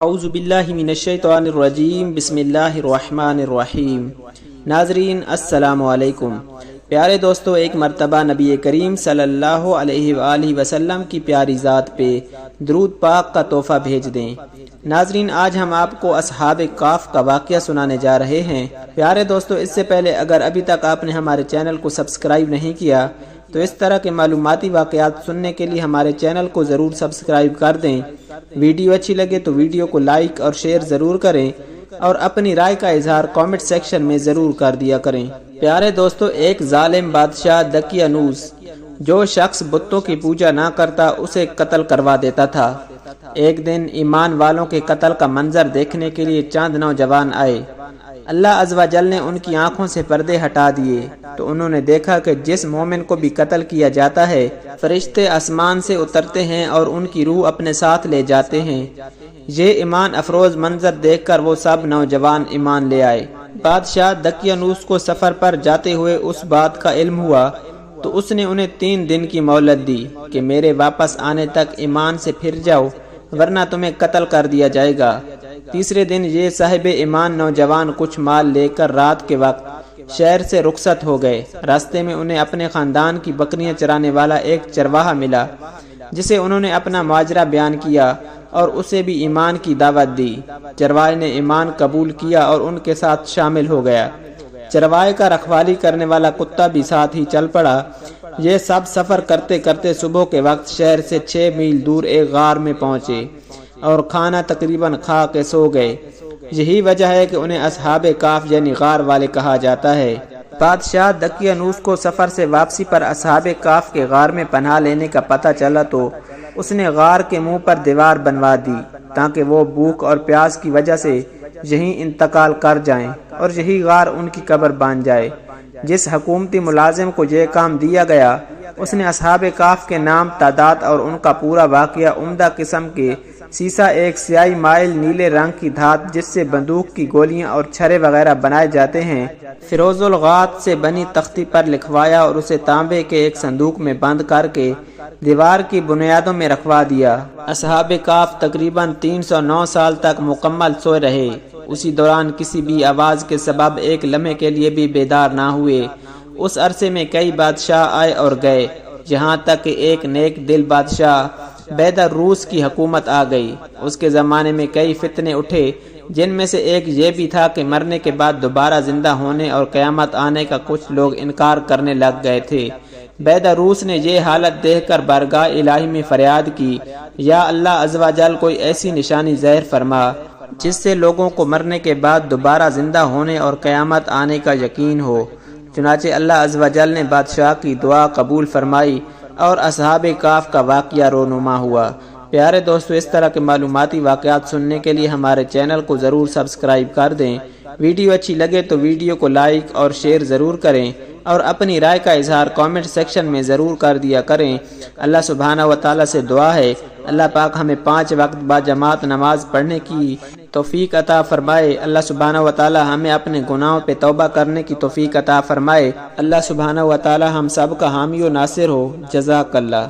اعوذ باللہ من الشیطان الرجیم بسم اللہ الرحمن الرحیم۔ ناظرین السلام علیکم۔ پیارے دوستو، ایک مرتبہ نبی کریم صلی اللہ علیہ وآلہ وسلم کی پیاری ذات پہ درود پاک کا تحفہ بھیج دیں۔ ناظرین، آج ہم آپ کو اصحاب کہف کا واقعہ سنانے جا رہے ہیں۔ پیارے دوستو، اس سے پہلے اگر ابھی تک آپ نے ہمارے چینل کو سبسکرائب نہیں کیا تو اس طرح کے معلوماتی واقعات سننے کے لیے ہمارے چینل کو ضرور سبسکرائب کر دیں۔ ویڈیو اچھی لگے تو ویڈیو کو لائک اور شیئر ضرور کریں اور اپنی رائے کا اظہار کامنٹ سیکشن میں ضرور کر دیا کریں۔ پیارے دوستو، ایک ظالم بادشاہ دقیانوس جو شخص بتوں کی پوجا نہ کرتا اسے قتل کروا دیتا تھا۔ ایک دن ایمان والوں کے قتل کا منظر دیکھنے کے لیے چند نوجوان آئے۔ اللہ عز و جل نے ان کی آنکھوں سے پردے ہٹا دیے تو انہوں نے دیکھا کہ جس مومن کو بھی قتل کیا جاتا ہے فرشتے آسمان سے اترتے ہیں اور ان کی روح اپنے ساتھ لے جاتے ہیں۔ یہ ایمان افروز منظر دیکھ کر وہ سب نوجوان ایمان لے آئے۔ بادشاہ دقیانوس کو سفر پر جاتے ہوئے اس بات کا علم ہوا تو اس نے انہیں 3 دن کی مہلت دی کہ میرے واپس آنے تک ایمان سے پھر جاؤ ورنہ تمہیں قتل کر دیا جائے گا۔ تیسرے دن یہ صاحب ایمان نوجوان کچھ مال لے کر رات کے وقت شہر سے رخصت ہو گئے۔ راستے میں انہیں اپنے خاندان کی بکریاں چرانے والا ایک چرواہا ملا جسے انہوں نے اپنا ماجرا بیان کیا اور اسے بھی ایمان کی دعوت دی۔ چرواہے نے ایمان قبول کیا اور ان کے ساتھ شامل ہو گیا۔ چرواہے کا رکھوالی کرنے والا کتا بھی ساتھ ہی چل پڑا۔ یہ سب سفر کرتے کرتے صبح کے وقت شہر سے 6 میل دور ایک غار میں پہنچے اور کھانا تقریباً کھا کے سو گئے۔ یہی وجہ ہے کہ انہیں اصحاب کہف یعنی غار والے کہا جاتا ہے۔ بادشاہ دقیانوس کو سفر سے واپسی پر اصحاب کہف کے غار میں پناہ لینے کا پتہ چلا تو اس نے غار کے منہ پر دیوار بنوا دی تاکہ وہ بھوک اور پیاس کی وجہ سے یہیں انتقال کر جائیں اور یہی غار ان کی قبر بن جائے۔ جس حکومتی ملازم کو یہ کام دیا گیا اس نے اصحاب کہف کے نام، تعداد اور ان کا پورا واقعہ عمدہ قسم کے سیسا، ایک سیاہی مائل نیلے رنگ کی دھات جس سے بندوق کی گولیاں اور چھرے وغیرہ بنائے جاتے ہیں، فیروز الغات سے بنی تختی پر لکھوایا اور اسے تانبے کے ایک صندوق میں بند کر کے دیوار کی بنیادوں میں رکھوا دیا۔ اصحاب کہف تقریباً 309 سال تک مکمل سوئے رہے۔ اسی دوران کسی بھی آواز کے سبب ایک لمحے کے لیے بھی بیدار نہ ہوئے۔ اس عرصے میں کئی بادشاہ آئے اور گئے، یہاں تک کہ ایک نیک دل بادشاہ بیدر روس کی حکومت آ گئی۔ اس کے زمانے میں کئی فتنے اٹھے جن میں سے ایک یہ بھی تھا کہ مرنے کے بعد دوبارہ زندہ ہونے اور قیامت آنے کا کچھ لوگ انکار کرنے لگ گئے تھے۔ بیدر روس نے یہ حالت دیکھ کر بارگاہ الہی میں فریاد کی، یا اللہ عز و جل کوئی ایسی نشانی ظاہر فرما جس سے لوگوں کو مرنے کے بعد دوبارہ زندہ ہونے اور قیامت آنے کا یقین ہو۔ چنانچہ اللہ عز و جل نے بادشاہ کی دعا قبول فرمائی اور اصحاب کہف کا واقعہ رونما ہوا۔ پیارے دوستو، اس طرح کے معلوماتی واقعات سننے کے لیے ہمارے چینل کو ضرور سبسکرائب کر دیں۔ ویڈیو اچھی لگے تو ویڈیو کو لائک اور شیئر ضرور کریں اور اپنی رائے کا اظہار کامنٹ سیکشن میں ضرور کر دیا کریں۔ اللہ سبحانہ و تعالیٰ سے دعا ہے اللہ پاک ہمیں 5 وقت با جماعت نماز پڑھنے کی توفیق عطا فرمائے۔ اللہ سبحانہ و تعالیٰ ہمیں اپنے گناہوں پہ توبہ کرنے کی توفیق عطا فرمائے۔ اللہ سبحانہ و تعالیٰ ہم سب کا حامی و ناصر ہو۔ جزاک اللہ۔